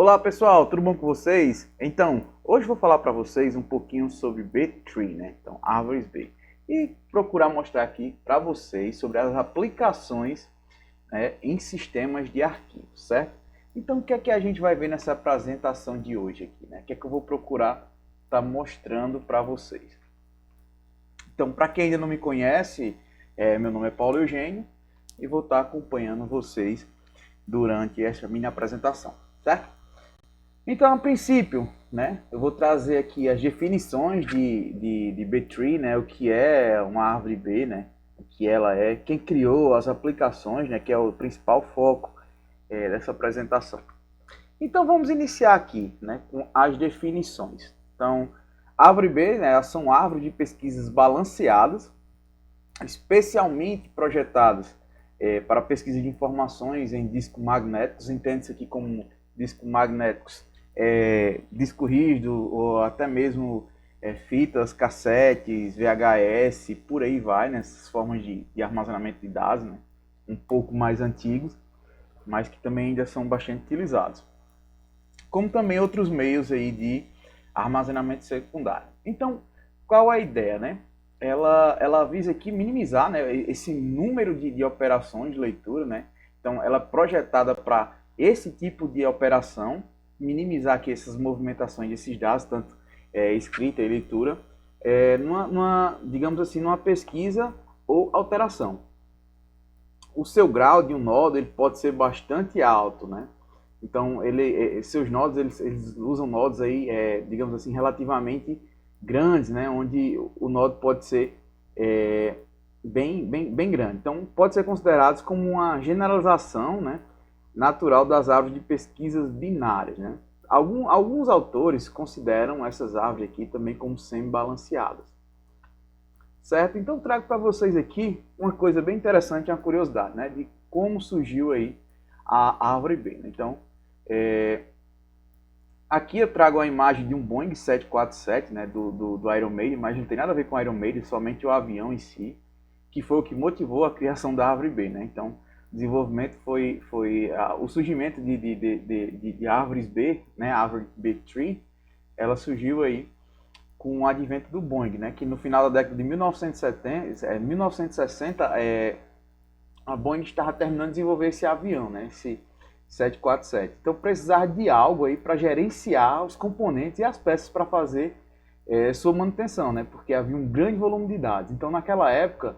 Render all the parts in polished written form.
Olá pessoal, tudo bom com vocês? Então, hoje vou falar para vocês um pouquinho sobre B-Tree, né? Então, árvores B. E procurar mostrar aqui para vocês sobre as aplicações, né, em sistemas de arquivos, certo? Então, o que é que a gente vai ver nessa apresentação de hoje aqui, né? O que é que eu vou procurar estar mostrando para vocês? Então, para quem ainda não me conhece, meu nome é Paulo Eugênio e vou estar acompanhando vocês durante essa minha apresentação, certo? Então, a princípio, né, eu vou trazer aqui as definições de B-Tree, né, o que é uma árvore B, né, o que ela é, quem criou as aplicações, né, que é o principal foco dessa apresentação. Então, vamos iniciar aqui, né, com as definições. Então, árvore B, né, elas são árvores de pesquisas balanceadas, especialmente projetadas para pesquisa de informações em discos magnéticos, entende-se aqui como discos magnéticos, disco rígido ou até mesmo fitas, cassetes, VHS, por aí vai, nessas formas de armazenamento de dados, né? Um pouco mais antigos, mas que também ainda são bastante utilizados. Como também outros meios aí de armazenamento secundário. Então, qual a ideia, né? Ela visa aqui minimizar, né, esse número de operações de leitura, né? Então, ela é projetada para esse tipo de operação, minimizar aqui essas movimentações desses dados, tanto escrita e leitura, digamos assim, numa pesquisa ou alteração. O seu grau de um nodo ele pode ser bastante alto, né? Então, seus nodos, eles usam nodos aí, digamos assim, relativamente grandes, né? Onde o nodo pode ser bem grande. Então, pode ser considerado como uma generalização, né, natural das árvores de pesquisas binárias, né? Alguns autores consideram essas árvores aqui também como semi-balanceadas. Certo? Então trago para vocês aqui uma coisa bem interessante, uma curiosidade, né, de como surgiu aí a árvore B. Então, aqui eu trago a imagem de um Boeing 747, né, do Iron Maiden, mas não tem nada a ver com o Iron Maiden, somente o avião em si, que foi o que motivou a criação da árvore B, né? Então, o desenvolvimento foi o surgimento de árvores B, né, a árvore B-Tree, ela surgiu aí com o advento do Boeing, né, que no final da década de 1960, a Boeing estava terminando de desenvolver esse avião, né, esse 747. Então precisava de algo aí para gerenciar os componentes e as peças para fazer sua manutenção, né, porque havia um grande volume de dados. Então naquela época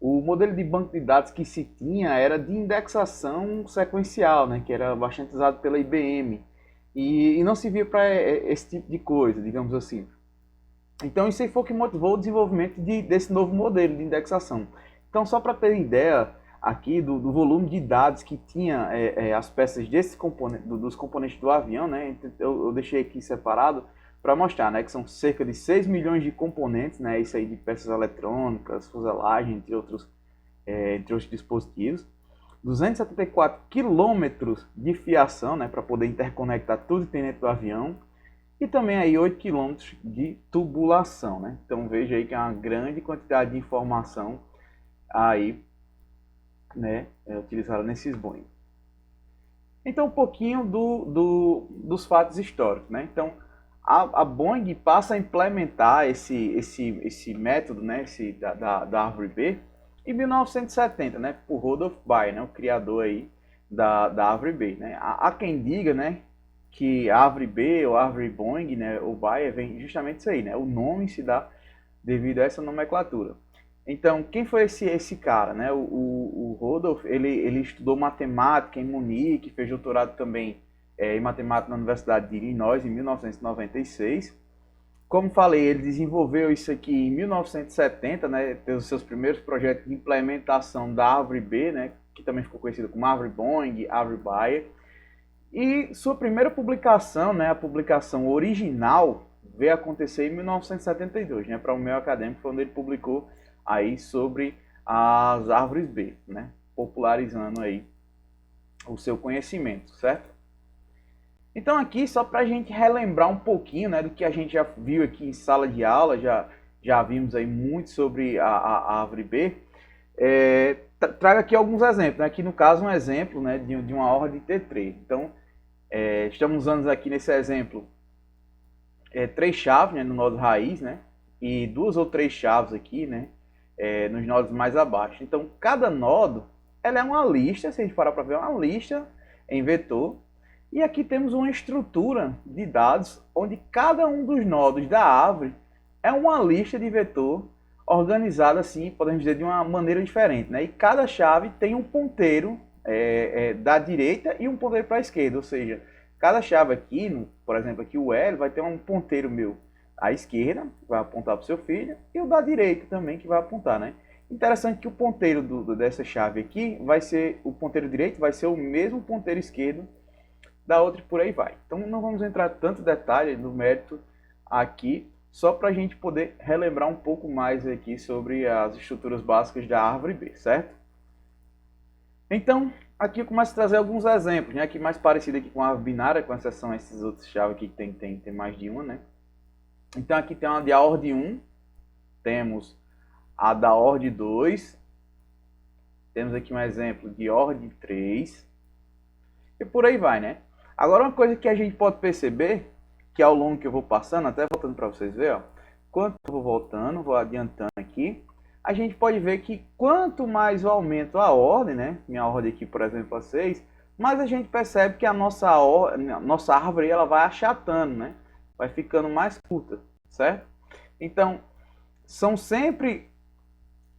o modelo de banco de dados que se tinha era de indexação sequencial, né, que era bastante usado pela IBM e não se via para esse tipo de coisa, digamos assim. Então isso aí foi o que motivou o desenvolvimento desse novo modelo de indexação. Então só para ter ideia aqui do volume de dados que tinha as peças dos componentes do avião, né? Eu deixei aqui separado para mostrar, né, que são cerca de 6 milhões de componentes, né, isso aí de peças eletrônicas, fuselagem, entre outros dispositivos. 274 quilômetros de fiação, né, para poder interconectar tudo que tem dentro do avião. E também aí 8 km de tubulação, né? Então veja aí que é uma grande quantidade de informação aí, né, utilizada nesses Boeing. Então um pouquinho dos fatos históricos, né? Então a Boeing passa a implementar esse método, né, da árvore B em 1970, né, por Rudolf Bayer, né, o criador aí da árvore B, né? Há quem diga, né, que árvore B ou árvore Boeing, né, o Bayer vem justamente isso aí, né? O nome se dá devido a essa nomenclatura. Então, quem foi esse cara, né? O Rudolf, ele estudou matemática em Munique, fez doutorado também em matemática na Universidade de Illinois em 1996. Como falei, ele desenvolveu isso aqui em 1970, né? Teve os seus primeiros projetos de implementação da árvore B, né? Que também ficou conhecida como árvore Boeing, árvore Bayer. E sua primeira publicação, né, a publicação original, veio acontecer em 1972, né, para o meio acadêmico, onde ele publicou aí sobre as árvores B, né, popularizando aí o seu conhecimento, certo? Então aqui, só para a gente relembrar um pouquinho, né, do que a gente já viu aqui em sala de aula, já vimos aí muito sobre a árvore B, trago aqui alguns exemplos, né, aqui no caso um exemplo, né, de uma ordem T3. Então, estamos usando aqui nesse exemplo 3 chaves, né, no nodo raiz, né, e 2 ou 3 chaves aqui, né, nos nodos mais abaixo. Então, cada nodo ela é uma lista, se a gente parar para ver, é uma lista em vetor. E aqui temos uma estrutura de dados, onde cada um dos nodos da árvore é uma lista de vetor organizada assim, podemos dizer, de uma maneira diferente, né? E cada chave tem um ponteiro da direita e um ponteiro para a esquerda, ou seja, cada chave aqui, por exemplo, aqui o L vai ter um ponteiro meu à esquerda, que vai apontar para o seu filho, e o da direita também, que vai apontar, né? Interessante que o ponteiro dessa chave aqui vai ser, o ponteiro direito vai ser o mesmo ponteiro esquerdo da outra e por aí vai. Então não vamos entrar tanto detalhe no mérito aqui, só para a gente poder relembrar um pouco mais aqui sobre as estruturas básicas da árvore B, certo? Então, aqui eu começo a trazer alguns exemplos, né? Aqui mais parecido aqui com a árvore binária, com exceção a esses outros chaves aqui que tem mais de uma, né? Então aqui tem uma de ordem 1, temos a da ordem 2, temos aqui um exemplo de ordem 3, e por aí vai, né? Agora uma coisa que a gente pode perceber, que ao longo que eu vou passando, até voltando para vocês verem, ó, quanto eu vou voltando, vou adiantando aqui, a gente pode ver que quanto mais eu aumento a ordem, né? Minha ordem aqui, por exemplo, a 6, mais a gente percebe que a nossa árvore ela vai achatando, né? Vai ficando mais curta, certo? Então, são sempre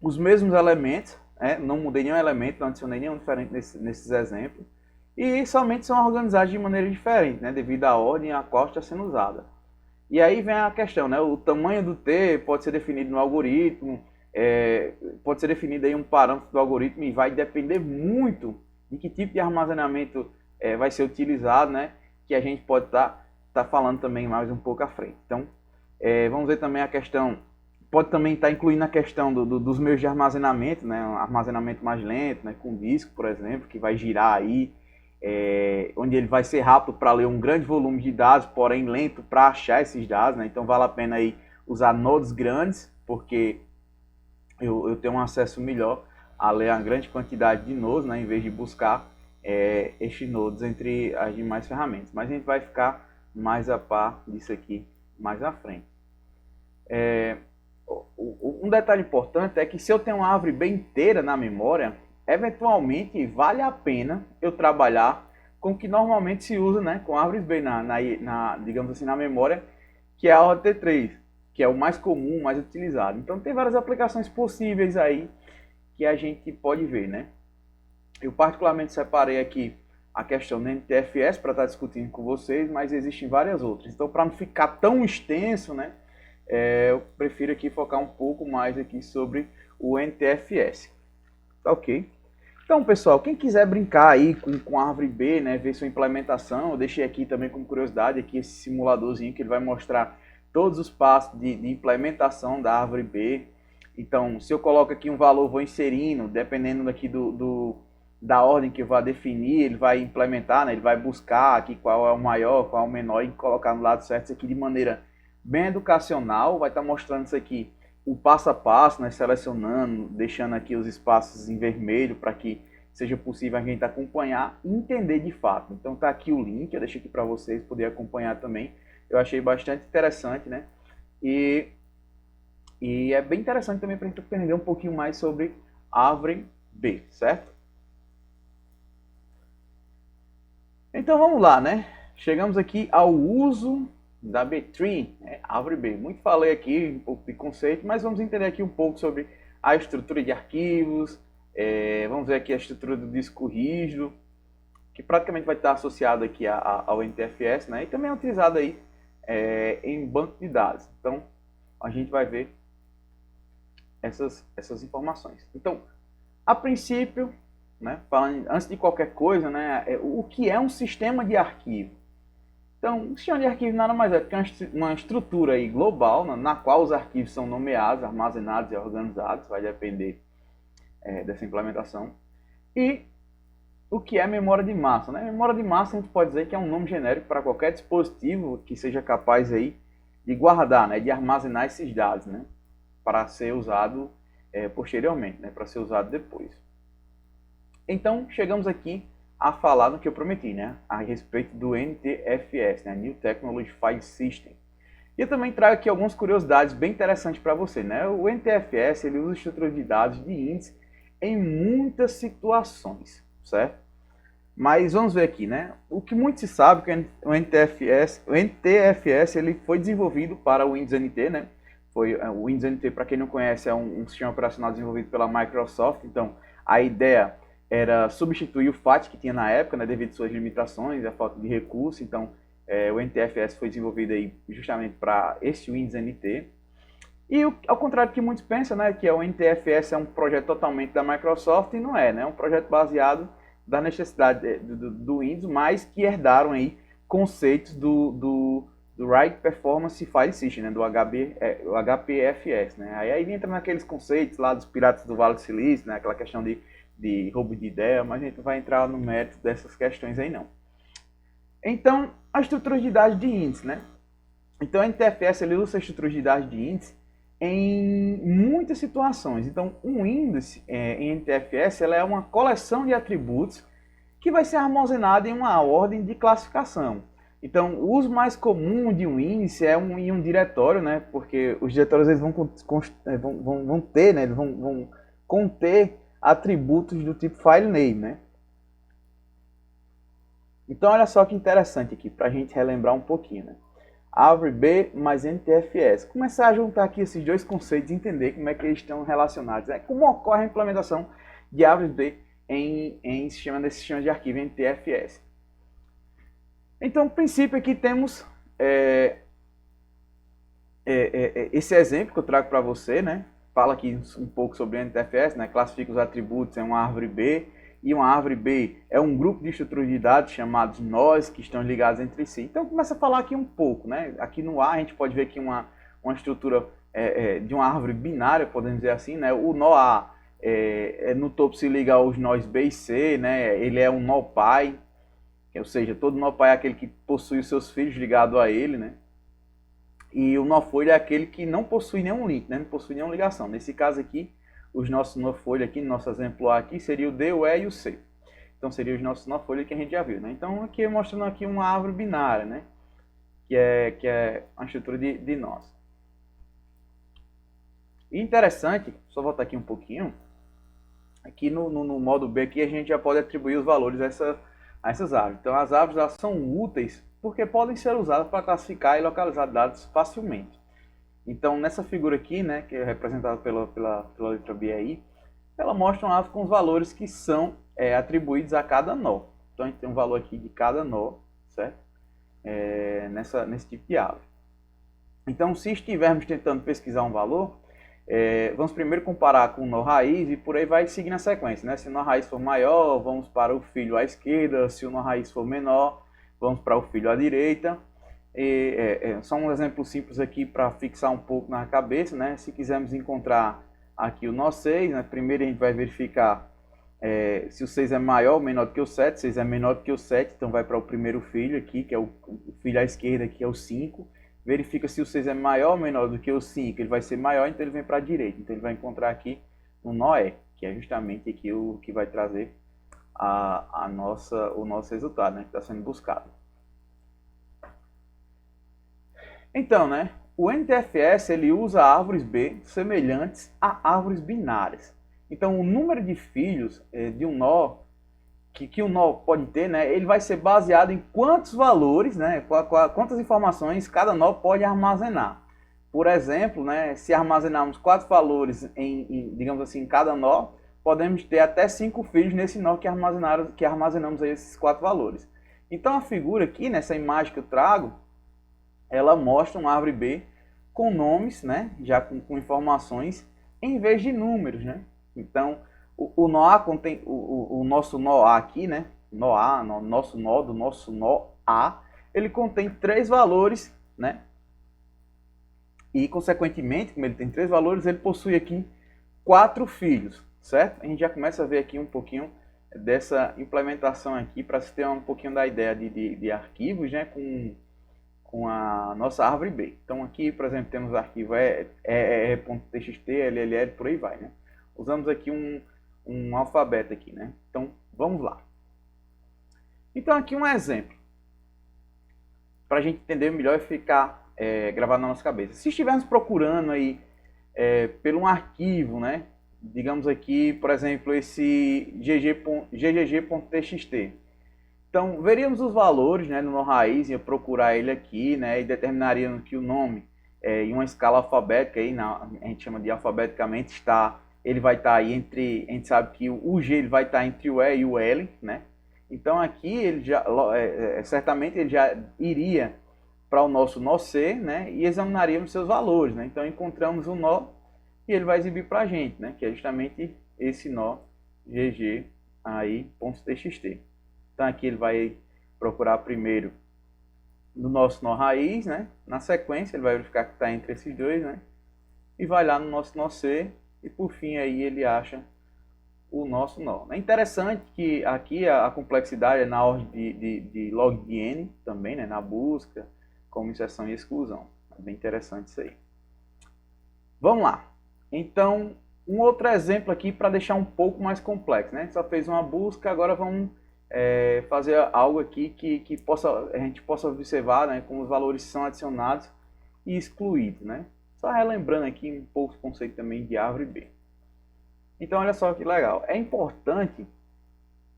os mesmos elementos, né? Não mudei nenhum elemento, não adicionei nenhum diferente nesses exemplos, e somente são organizados de maneira diferente, né? Devido à ordem a qual está sendo usada. E aí vem a questão, né? O tamanho do T pode ser definido no algoritmo, pode ser definido aí um parâmetro do algoritmo e vai depender muito de que tipo de armazenamento vai ser utilizado, né? Que a gente pode estar falando também mais um pouco à frente. Então, vamos ver também a questão, pode também estar incluindo a questão dos meios de armazenamento, né? Um armazenamento mais lento, né? Com disco, por exemplo, que vai girar aí, onde ele vai ser rápido para ler um grande volume de dados, porém lento para achar esses dados, né? Então vale a pena aí usar nodes grandes, porque eu tenho um acesso melhor a ler uma grande quantidade de nodes, né? Em vez de buscar estes nodes entre as demais ferramentas. Mas a gente vai ficar mais a par disso aqui mais à frente. Um detalhe importante é que se eu tenho uma árvore bem inteira na memória, eventualmente vale a pena eu trabalhar com o que normalmente se usa, né, com árvores bem digamos assim, na memória, que é a ordem T3, que é o mais comum, mais utilizado. Então tem várias aplicações possíveis aí que a gente pode ver, né? Eu particularmente separei aqui a questão do NTFS para estar discutindo com vocês, mas existem várias outras. Então, para não ficar tão extenso, né, eu prefiro aqui focar um pouco mais aqui sobre o NTFS. Tá ok? Então, pessoal, quem quiser brincar aí com a árvore B, né, ver sua implementação, eu deixei aqui também como curiosidade aqui esse simuladorzinho que ele vai mostrar todos os passos de implementação da árvore B. Então, se eu coloco aqui um valor, vou inserindo, dependendo aqui da ordem que eu vou definir, ele vai implementar, né, ele vai buscar aqui qual é o maior, qual é o menor e colocar no lado certo isso aqui de maneira bem educacional, vai estar mostrando isso aqui o passo a passo, né, selecionando, deixando aqui os espaços em vermelho para que seja possível a gente acompanhar e entender de fato. Então tá aqui o link, eu deixei aqui para vocês poderem acompanhar também. Eu achei bastante interessante, né? E é bem interessante também para a gente aprender um pouquinho mais sobre árvore B, certo? Então vamos lá, né? Chegamos aqui ao uso da B-Tree, árvore B. Muito falei aqui, um pouco de conceito, mas vamos entender aqui um pouco sobre a estrutura de arquivos, vamos ver aqui a estrutura do disco rígido, que praticamente vai estar associado aqui ao NTFS, né? E também é utilizado aí em banco de dados. Então, a gente vai ver essas informações. Então, a princípio, né, falando, antes de qualquer coisa, né, o que é um sistema de arquivo? Então, um sistema de arquivo nada mais é do que uma estrutura aí global, na qual os arquivos são nomeados, armazenados e organizados, vai depender dessa implementação. E o que é memória de massa, né? Memória de massa a gente pode dizer que é um nome genérico para qualquer dispositivo que seja capaz aí de guardar, né, de armazenar esses dados, né, para ser usado posteriormente, né, para ser usado depois. Então chegamos aqui a falar no que eu prometi, né? A respeito do NTFS, né? New Technology File System. E eu também trago aqui algumas curiosidades bem interessantes para você, né? O NTFS, ele usa estrutura de dados de índice em muitas situações, certo? Mas vamos ver aqui, né? O que muito se sabe é que o NTFS ele foi desenvolvido para o Windows NT, né? O Windows NT, para quem não conhece, é um sistema operacional desenvolvido pela Microsoft. Então, a ideia era substituir o FAT que tinha na época, né? Devido às suas limitações, a falta de recurso. Então, o NTFS foi desenvolvido aí justamente para esse Windows NT. E ao contrário do que muitos pensam, né? Que o NTFS é um projeto totalmente da Microsoft, e não é, né? É um projeto baseado da necessidade do Windows, mas que herdaram aí conceitos do Write Performance File System, né, do o HPFS. Né? Aí entra naqueles conceitos lá dos piratas do Vale do Silício, né, aquela questão de roubo de ideia, mas a gente não vai entrar no mérito dessas questões aí não. Então, a estrutura de dados de índice. Né? Então, a NTFS ele usa a estrutura de dados de índice em muitas situações. Então, um índice em NTFS ela é uma coleção de atributos que vai ser armazenada em uma ordem de classificação. Então, o uso mais comum de um índice é em um diretório, né? Porque os diretórios eles vão ter, né? Eles vão conter atributos do tipo file name, né? Então, olha só que interessante aqui, para a gente relembrar um pouquinho, né? ArvB mais NTFS. Começar a juntar aqui esses dois conceitos e entender como é que eles estão relacionados. Né? Como ocorre a implementação de ArvB nesse sistema de arquivo NTFS. Então, no princípio aqui temos esse exemplo que eu trago para você, né? Fala aqui um pouco sobre o NTFS, né? Classifica os atributos em uma árvore B, e uma árvore B é um grupo de estruturas de dados chamados nós, que estão ligados entre si. Então, começa a falar aqui um pouco, né? Aqui no A, a gente pode ver aqui uma estrutura de uma árvore binária, podemos dizer assim, né? O nó A, no topo se liga aos nós B e C, né? Ele é um nó pai, ou seja, todo nó pai é aquele que possui os seus filhos ligados a ele, né? E o nó folha é aquele que não possui nenhum link, né? Não possui nenhuma ligação. Nesse caso aqui, os nossos nó folha aqui, no nosso exemplo A aqui, seria o D, o E e o C. Então, seriam os nossos nó folha que a gente já viu, né? Então, aqui mostrando aqui uma árvore binária, né? Que é uma estrutura de nós. E interessante, só voltar aqui um pouquinho, aqui no modo B aqui a gente já pode atribuir os valores a essas árvores. Então, as árvores elas são úteis porque podem ser usadas para classificar e localizar dados facilmente. Então, nessa figura aqui, né, que é representada pela letra B aí, ela mostra uma árvore com os valores que são atribuídos a cada nó. Então, a gente tem um valor aqui de cada nó, certo? Nesse tipo de árvore. Então, se estivermos tentando pesquisar um valor, vamos primeiro comparar com o nó raiz e por aí vai seguir na sequência. Né? Se o nó raiz for maior, vamos para o filho à esquerda. Se o nó raiz for menor, vamos para o filho à direita. Só um exemplo simples aqui para fixar um pouco na cabeça, né? Se quisermos encontrar aqui o nó 6, né? Primeiro a gente vai verificar se o 6 é maior ou menor do que o 7. 6 é menor do que o 7, então vai para o primeiro filho aqui, que é o filho à esquerda, que é o 5. Verifica se o 6 é maior ou menor do que o 5, ele vai ser maior, então ele vem para a direita. Então ele vai encontrar aqui o nó E, que é justamente aqui o que vai trazer o nosso resultado, né? Que está sendo buscado. Então, né, o NTFS ele usa árvores B semelhantes a árvores binárias. Então, o número de filhos de um nó que um nó pode ter, né, ele vai ser baseado em quantos valores, né, quantas informações cada nó pode armazenar. Por exemplo, né, se armazenarmos 4 valores digamos assim, em cada nó, podemos ter até 5 filhos nesse nó que armazenamos aí esses 4 valores. Então, a figura aqui, nessa imagem que eu trago, ela mostra uma árvore B com nomes, né, já com informações, em vez de números, né? Então, o nó A contém, o nosso nó A aqui, né, nó A, nosso nó do nosso nó A, ele contém 3 valores, né? E, consequentemente, como ele tem 3 valores, ele possui aqui 4 filhos, certo? A gente já começa a ver aqui um pouquinho dessa implementação aqui, para se ter um pouquinho da ideia de arquivos, né, com a nossa árvore B. Então aqui, por exemplo, temos arquivo .txt, LLL, por aí vai, né? Usamos aqui um alfabeto aqui, né? Então, vamos lá. Então aqui um exemplo, para a gente entender melhor e ficar gravado na nossa cabeça. Se estivermos procurando aí por um arquivo, né? Digamos aqui, por exemplo, esse ggg.txt. Então, veríamos os valores, né, no nó raiz, ia procurar ele aqui, né, e determinaríamos que o nome em uma escala alfabética, aí, a gente chama de alfabeticamente, ele vai estar aí entre, a gente sabe que o G ele vai estar entre o E e o L, né? Então aqui ele já, certamente ele já iria para o nosso nó C, né, e examinaríamos seus valores, né? Então encontramos o nó e ele vai exibir para a gente, né, que é justamente esse nó gg aí.txt. Então aqui ele vai procurar primeiro no nosso nó raiz, né? Na sequência ele vai verificar que está entre esses dois, né? E vai lá no nosso nó C e por fim aí ele acha o nosso nó. É interessante que aqui a complexidade é na ordem de log de n também, né? Na busca, como inserção e exclusão. É bem interessante isso aí. Vamos lá. Então, um outro exemplo aqui para deixar um pouco mais complexo, né? Só fez uma busca, agora vamos fazer algo aqui que a gente possa observar, né, como os valores são adicionados e excluídos, né? Só relembrando aqui um pouco o conceito também de árvore B. Então, olha só que legal. É importante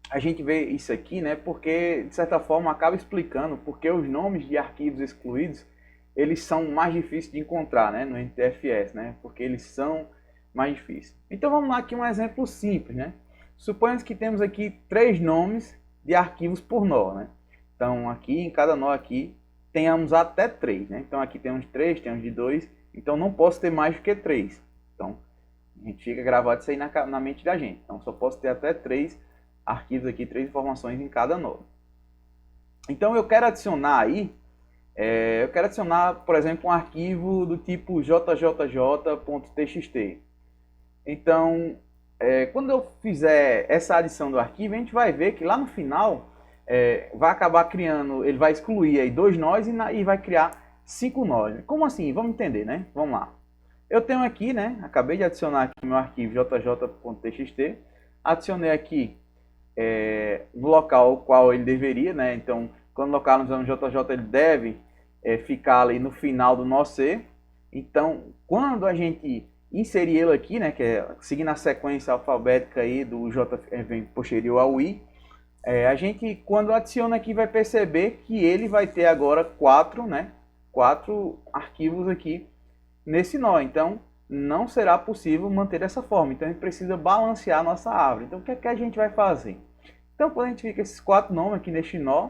a gente ver isso aqui, né, porque, de certa forma, acaba explicando porque os nomes de arquivos excluídos, eles são mais difíceis de encontrar, né, no NTFS, né, porque eles são mais difíceis. Então, vamos lá aqui um exemplo simples, né? Suponhamos que temos aqui 3 nomes de arquivos por nó, né? Então, aqui, em cada nó aqui, tenhamos até 3, né? Então, aqui temos 3, temos de 2, então não posso ter mais do que 3. Então, a gente fica gravado isso aí na mente da gente. Então, só posso ter até 3 arquivos aqui, 3 informações em cada nó. Então, eu quero adicionar aí, por exemplo, um arquivo do tipo jjj.txt. Então, quando eu fizer essa adição do arquivo, a gente vai ver que lá no final vai acabar criando, ele vai excluir aí 2 nós e vai criar 5 nós. Como assim? Vamos entender, né? Vamos lá. Eu tenho aqui, né? Acabei de adicionar aqui meu arquivo jj.txt, adicionei aqui no local qual ele deveria, né? Então, quando local usamos jj, ele deve ficar ali no final do nó C. Então, quando a gente inserir ele aqui, né, que é seguindo a sequência alfabética aí do J vem posterior ao I, a gente, quando adiciona aqui, vai perceber que ele vai ter agora 4 arquivos aqui nesse nó. Então, não será possível manter dessa forma. Então, a gente precisa balancear a nossa árvore. Então, o que é que a gente vai fazer? Então, quando a gente fica esses 4 nomes aqui neste nó,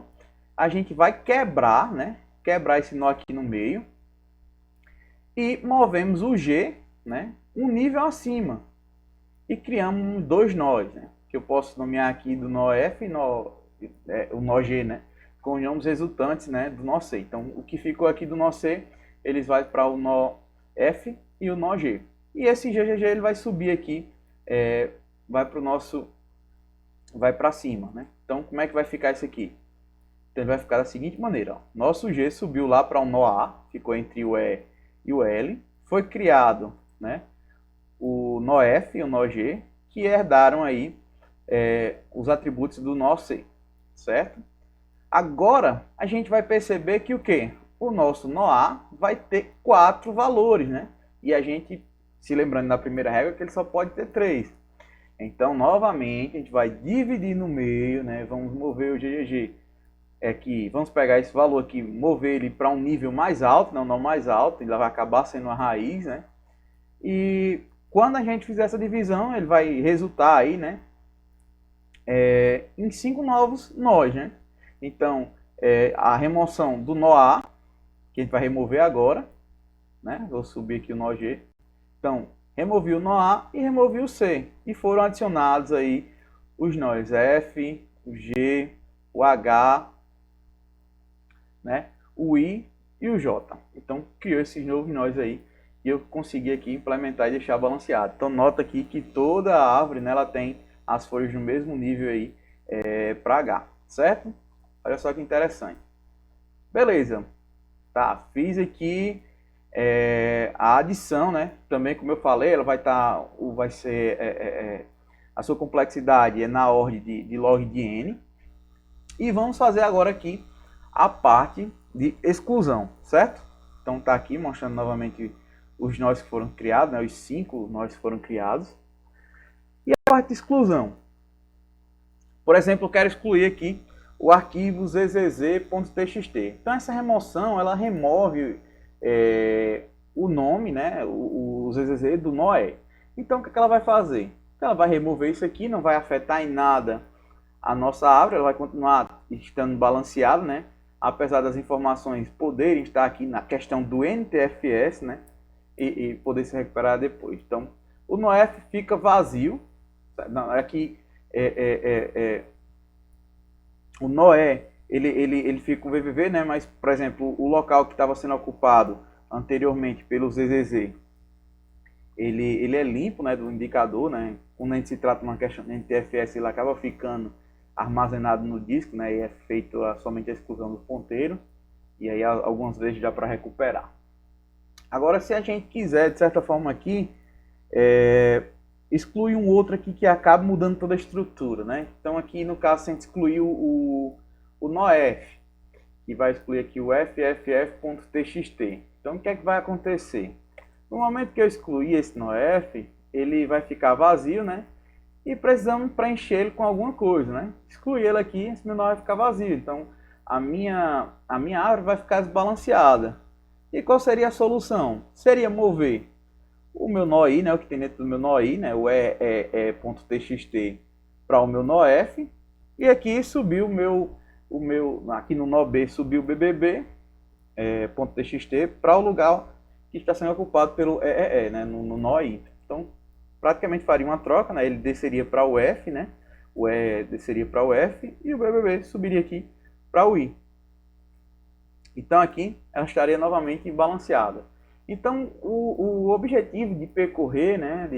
a gente vai quebrar, né, quebrar esse nó aqui no meio e movemos o G, né, um nível acima e criamos 2 nós, né, que eu posso nomear aqui do nó F e o nó G, né, com os nomes resultantes, né, do nó C. Então, o que ficou aqui do nó C, eles vai para o nó F e o nó G. E esse GGG ele vai subir aqui, vai para cima, né. Então, como é que vai ficar isso aqui? Então, ele vai ficar da seguinte maneira, ó. Nosso G subiu lá para o nó A, ficou entre o E e o L, foi criado, né, o nó F e o nó G, que herdaram aí os atributos do nó C, certo? Agora, a gente vai perceber que o quê? O nosso nó A vai ter 4 valores, né? E a gente, se lembrando da primeira regra, que ele só pode ter 3. Então, novamente, a gente vai dividir no meio, né? Vamos mover o GGG. Vamos pegar esse valor aqui, mover ele para um nível mais alto, não mais alto, ele vai acabar sendo a raiz, né? E quando a gente fizer essa divisão, ele vai resultar aí, né, em 5 novos nós, né? Então, a remoção do nó A, que a gente vai remover agora, né? Vou subir aqui o nó G. Então, removi o nó A e removi o C. E foram adicionados aí os nós F, o G, o H, né, o I e o J. Então, criou esses novos nós aí e eu consegui aqui implementar e deixar balanceado. Então, nota aqui que toda a árvore, né, ela tem as folhas no mesmo nível aí para H, certo? Olha só que interessante. Beleza. Tá, fiz aqui a adição, né? Também, como eu falei, ela vai ser a sua complexidade na ordem de log de n. E vamos fazer agora aqui a parte de exclusão, certo? Então tá aqui mostrando novamente os nós que foram criados, né? Os 5 nós que foram criados. E a parte de exclusão. Por exemplo, eu quero excluir aqui o arquivo zzz.txt. Então essa remoção, ela remove o nome, né, o zzz do NOE. Então o que ela vai fazer? Ela vai remover isso aqui, não vai afetar em nada a nossa árvore, ela vai continuar estando balanceada, né? Apesar das informações poderem estar aqui na questão do NTFS, né? E poder se recuperar depois. Então, o NOEF fica vazio. Aqui o NOE ele fica com VVV, né? Mas, por exemplo, o local que estava sendo ocupado anteriormente pelo ZZZ, ele é limpo, né? Do indicador, né? Quando a gente se trata de uma questão de NTFS, ele acaba ficando armazenado no disco, né? E é feito somente a exclusão do ponteiro. E aí algumas vezes dá para recuperar. Agora, se a gente quiser, de certa forma aqui, exclui um outro aqui que acaba mudando toda a estrutura, né? Então aqui no caso, se a gente excluir o NOEF, que vai excluir aqui o fff.txt. Então o que é que vai acontecer? No momento que eu excluir esse NOEF, ele vai ficar vazio, né? E precisamos preencher ele com alguma coisa, né? Excluir ele aqui, esse meu nó vai ficar vazio. Então, a minha árvore vai ficar desbalanceada. E qual seria a solução? Seria mover o meu NOI, né? O que tem dentro do meu NOI, né? O e.txt para o meu NOF. E aqui subiu aqui no NOB subiu o bbb.txt para o lugar que está sendo ocupado pelo né? No NOI. Então, praticamente faria uma troca, né? Ele desceria para o F, né? O E desceria para o F e o BBB subiria aqui para o I. Então aqui ela estaria novamente balanceada. Então o objetivo de percorrer, né,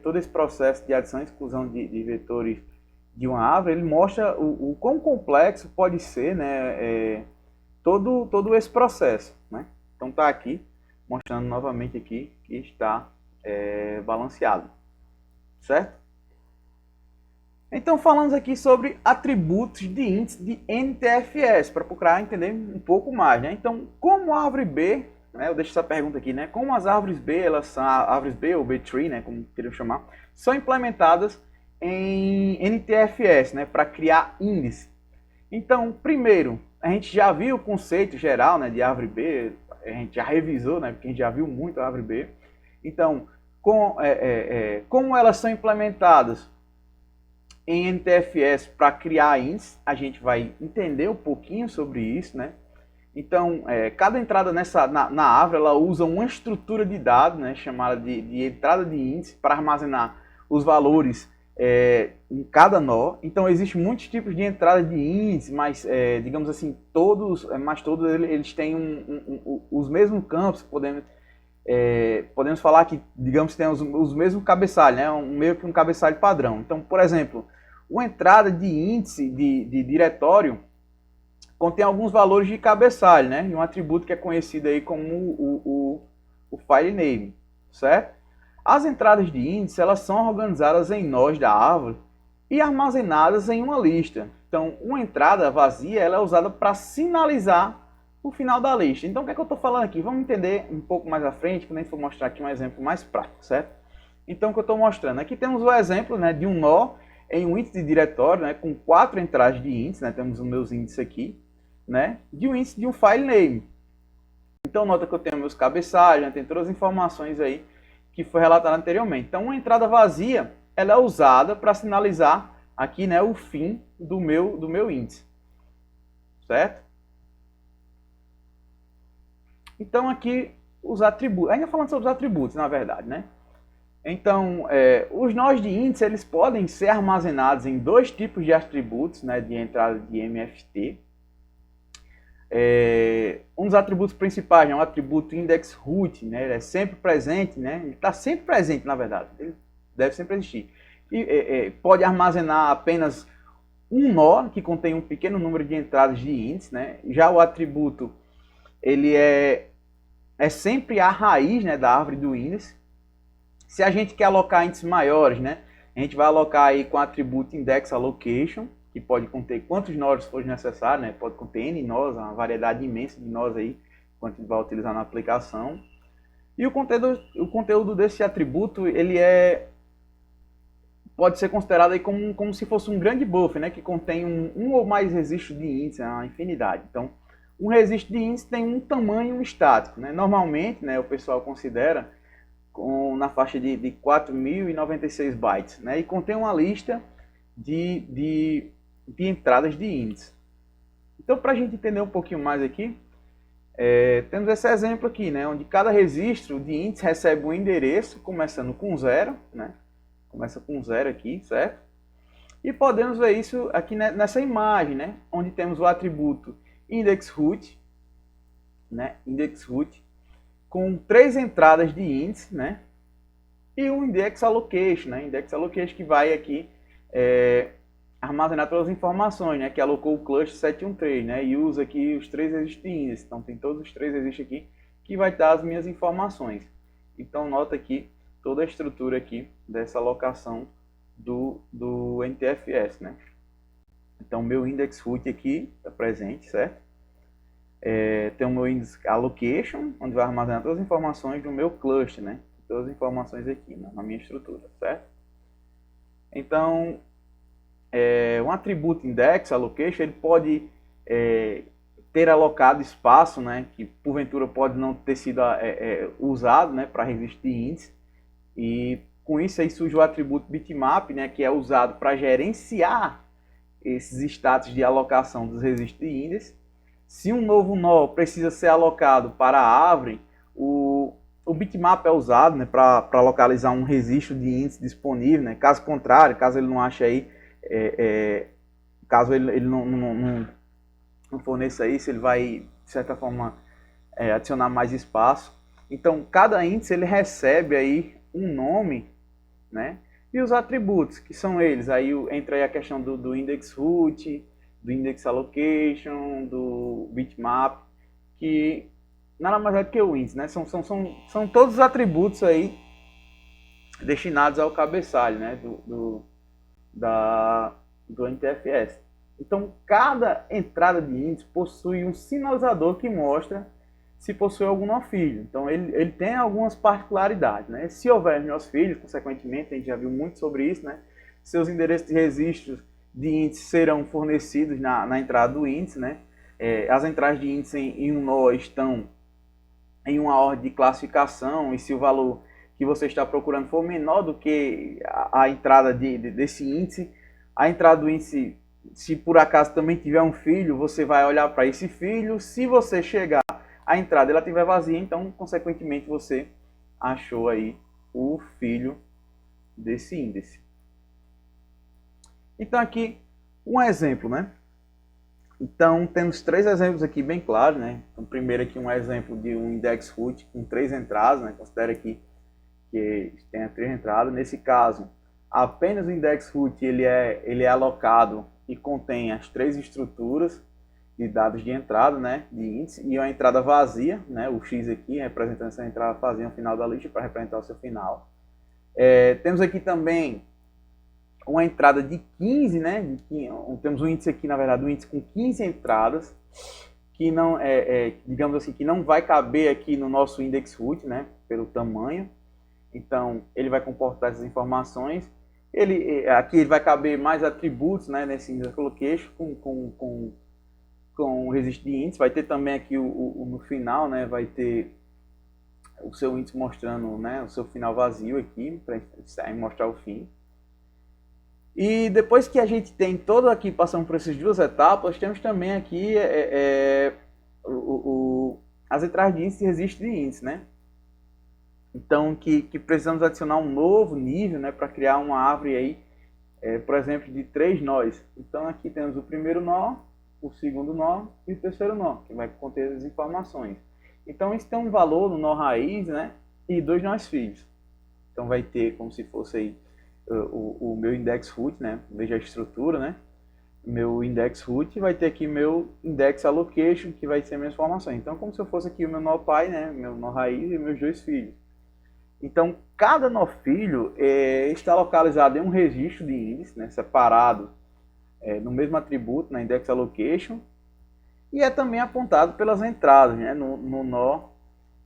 todo esse processo de adição e exclusão de vetores de uma árvore, ele mostra o quão complexo pode ser, né, todo esse processo, né? Então está aqui mostrando novamente aqui que está balanceado, certo? Então falamos aqui sobre atributos de índice de NTFS, para procurar entender um pouco mais, né? Então, como a árvore B, né, eu deixo essa pergunta aqui, né? Como as árvores B, elas são árvores B ou B-tree, né, como queriam chamar, são implementadas em NTFS, né, para criar índice. Então, primeiro, a gente já viu o conceito geral, né, de árvore B, a gente já revisou, né, porque a gente já viu muito a árvore B. Então, como elas são implementadas em NTFS para criar índice, a gente vai entender um pouquinho sobre isso, né? Então, cada entrada na árvore, ela usa uma estrutura de dados, né, chamada de entrada de índice, para armazenar os valores em cada nó. Então, existem muitos tipos de entrada de índice, mas, digamos assim, todos eles têm os mesmos campos. Podemos falar que, digamos, tem os mesmos cabeçalhos, né? Meio que um cabeçalho padrão. Então, por exemplo, uma entrada de índice de diretório contém alguns valores de cabeçalho, né? E um atributo que é conhecido aí como o file name, certo? As entradas de índice, elas são organizadas em nós da árvore e armazenadas em uma lista. Então, uma entrada vazia, ela é usada para sinalizar o final da lista. Então, o que é que eu estou falando aqui? Vamos entender um pouco mais à frente, quando a gente for mostrar aqui um exemplo mais prático, certo? Então, o que eu estou mostrando? Aqui temos o exemplo, né, de um nó em um índice de diretório, né, com 4 entradas de índice, né, temos os meus índices aqui, né, de um índice de um file name. Então, nota que eu tenho meus cabeçalhos, né, tem todas as informações aí que foi relatado anteriormente. Então, uma entrada vazia, ela é usada para sinalizar aqui, né, o fim do meu índice, certo? Então, aqui, os atributos, ainda falando sobre os atributos, na verdade, né? Então, os nós de índice, eles podem ser armazenados em dois tipos de atributos, né, de entrada de MFT. Um dos atributos principais é um atributo indexRoot, né, ele é sempre presente, né, ele está sempre presente, na verdade, ele deve sempre existir. E pode armazenar apenas um nó, que contém um pequeno número de entradas de índice, né. Já o atributo, ele é sempre a raiz, né, da árvore do índice. Se a gente quer alocar índices maiores, né, a gente vai alocar aí com o atributo indexAllocation, que pode conter quantos nós for necessário, né? Pode conter N nós, uma variedade imensa de nós aí, quanto a gente vai utilizar na aplicação. E o conteúdo desse atributo, ele pode ser considerado aí como se fosse um grande buffer, né? Que contém um ou mais registros de índice, uma infinidade. Então, um registro de índice tem um tamanho estático, né? Normalmente, né, o pessoal considera na faixa de 4.096 bytes, né? E contém uma lista de entradas de índice. Então, para a gente entender um pouquinho mais aqui, temos esse exemplo aqui, né? Onde cada registro de índice recebe um endereço, começando com 0, né? Começa com 0 aqui, certo? E podemos ver isso aqui nessa imagem, né? Onde temos o atributo IndexRoot, né? IndexRoot, com 3 entradas de índice, né? E um IndexAllocation, né? IndexAllocation que vai aqui armazenar todas as informações, né? Que alocou o cluster 713, né? E usa aqui os 3 registros de índice. Então tem todos os 3 registros aqui que vai dar as minhas informações. Então nota aqui toda a estrutura aqui dessa alocação do NTFS, né? Então meu IndexRoot aqui está presente, certo? Tem o meu IndexAllocation, onde vai armazenar todas as informações do meu cluster, né? Todas as informações aqui, né? Na minha estrutura, certo? Então, um atributo IndexAllocation, ele pode ter alocado espaço, né? Que porventura pode não ter sido usado, né? Para registro de índice. E com isso aí surge o atributo bitmap, né? Que é usado para gerenciar esses status de alocação dos registros de índice. Se um novo nó precisa ser alocado para a árvore, o bitmap é usado, né, para localizar um registro de índice disponível, né? Caso contrário, caso ele não ache aí, caso ele não forneça isso, ele vai, de certa forma, adicionar mais espaço. Então, cada índice ele recebe aí um nome, né? E os atributos, que são eles, aí entra aí a questão do IndexRoot, do IndexAllocation, do bitmap, que nada mais é do que o índice, né? São todos os atributos aí destinados ao cabeçalho, né? do NTFS. Então, cada entrada de índice possui um sinalizador que mostra se possui algum nó filho. Então, ele tem algumas particularidades, né? Se houver nós filhos, consequentemente, a gente já viu muito sobre isso, né? Seus endereços de registros de índice serão fornecidos na entrada do índice, né? As entradas de índice em um nó estão em uma ordem de classificação, e se o valor que você está procurando for menor do que a entrada desse índice, a entrada do índice, se por acaso também tiver um filho, você vai olhar para esse filho. Se você chegar a entrada ela estiver vazia, então consequentemente você achou aí o filho desse índice. Então aqui um exemplo, né? Então temos 3 exemplos aqui bem claros, né? Então primeiro aqui um exemplo de um IndexRoot com 3 entradas, né? Considera aqui que tenha 3 entradas. Nesse caso, apenas o IndexRoot ele é alocado e contém as 3 estruturas de dados de entrada, né, de índice, e uma entrada vazia, né, o X aqui representando essa entrada vazia no final da lista para representar o seu final. Temos aqui também uma entrada de 15, né, temos um índice aqui, na verdade, um índice com 15 entradas, que não digamos assim, que não vai caber aqui no nosso IndexRoot, né, pelo tamanho. Então, ele vai comportar essas informações. Aqui ele vai caber mais atributos, né, nesse IndexAllocation com o registro de índice. Vai ter também aqui no final, né, vai ter o seu índice mostrando, né, o seu final vazio aqui, para mostrar o fim. E depois que a gente tem todo aqui, passando por essas 2 etapas, temos também aqui as entradas de índice e registro de índice, né? Então, que precisamos adicionar um novo nível, né, para criar uma árvore aí, por exemplo, de 3 nós. Então, aqui temos o primeiro nó, o segundo nó e o terceiro nó, que vai conter as informações. Então, isso tem um valor no nó raiz, né, e 2 nós filhos. Então, vai ter como se fosse aí o meu IndexRoot, né, veja a estrutura, né, meu IndexRoot, vai ter aqui meu IndexAllocation, que vai ser minhas informações. Então, como se eu fosse aqui o meu nó pai, né, meu nó raiz e meus 2 filhos. Então, cada nó filho está localizado em um registro de índice, né, separado no mesmo atributo, na index allocation, e é também apontado pelas entradas, né, no nó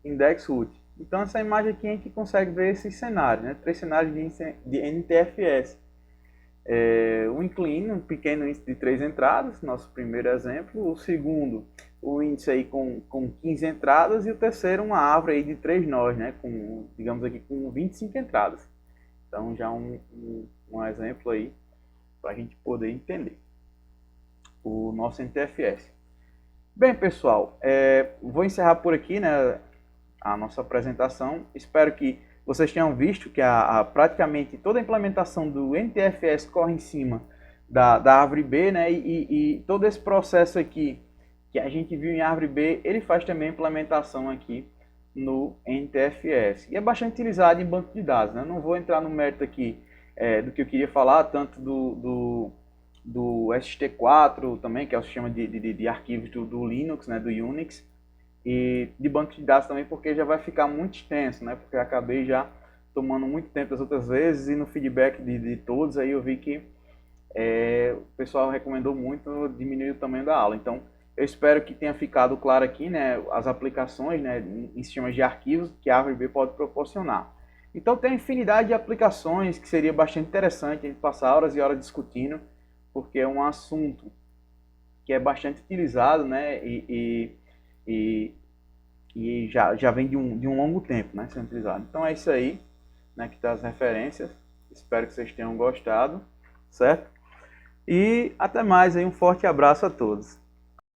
index root. Então essa imagem aqui a gente consegue ver esses cenários, né, 3 cenários de NTFS. Um inclino, um pequeno índice de 3 entradas, nosso primeiro exemplo. O segundo, o índice aí com 15 entradas. E o terceiro, uma árvore aí de 3 nós, né, com, digamos aqui, com 25 entradas. Então já um exemplo aí para a gente poder entender o nosso NTFS. Bem, pessoal, vou encerrar por aqui, né, a nossa apresentação. Espero que vocês tenham visto que praticamente toda a implementação do NTFS corre em cima da árvore B, né? E todo esse processo aqui que a gente viu em árvore B, ele faz também a implementação aqui no NTFS. E é bastante utilizado em banco de dados, né? Eu não vou entrar no mérito aqui do que eu queria falar, tanto do ST4 também, que é o sistema de arquivos do Linux, né? Do Unix, e de banco de dados também, porque já vai ficar muito extenso, né? Porque eu acabei já tomando muito tempo das outras vezes e no feedback de todos aí eu vi que o pessoal recomendou muito diminuir o tamanho da aula. Então eu espero que tenha ficado claro aqui, né, as aplicações, né, em sistemas de arquivos que a Árvore B pode proporcionar. Então tem infinidade de aplicações que seria bastante interessante a gente passar horas e horas discutindo, porque é um assunto que é bastante utilizado, né, e já vem de um longo tempo, né, sendo utilizado. Então é isso aí, né, que tá as referências. Espero que vocês tenham gostado, certo? E até mais aí, um forte abraço a todos.